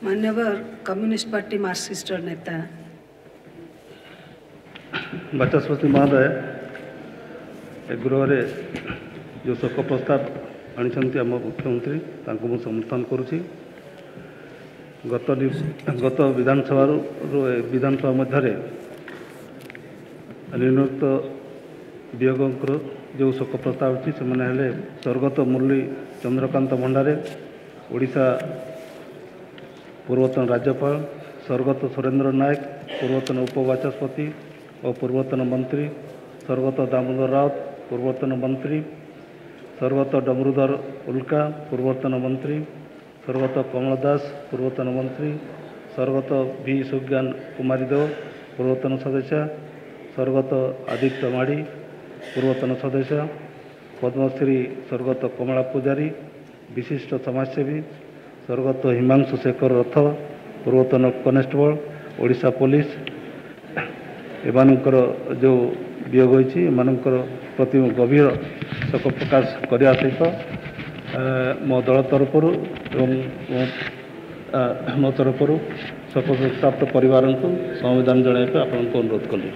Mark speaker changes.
Speaker 1: मान्यवर communist party Marxist नेता
Speaker 2: बाचस्पति महोदय गृह जो शोक प्रस्ताव आनी आम मुख्यमंत्री तांको समर्थन करुच्ची। गत विधानसभा मध्य नियुक्त वियोगंकर जो शोक प्रस्ताव अच्छी से स्वर्गत मुरली चंद्रकांत भंडारे ओडिशा पूर्वतन राज्यपाल, स्वर्गत सुरेंद्र नायक पूर्वतन उपबाचस्पति और पूर्वतन मंत्री, स्वर्गत दामोदर राउत पूर्वतन मंत्री, स्वर्गत डमरुधर उल्का पूर्वतन मंत्री, स्वर्गत कमल दास पूर्वतन मंत्री, स्वर्गत बी सुज्ञान कुमारी देव पूर्वतन सदस्य, स्वर्गत आदित्य माड़ी पूर्वतन सदस्य, पद्मश्री स्वर्गत कमला पूजारी विशिष्ट समाजसेवी, स्वर्गत हिमांशु शेखर रथ पूर्वतन कनेस्टेबल ओडिशा पुलिस एमानकर जो वियोग होती एमानकर प्रति गभीर शोक प्रकाश करने सहित मो दल तरफ मो तरफ शोक प्राप्त परिवार को संविधान जनाइप आपको अनुरोध कली।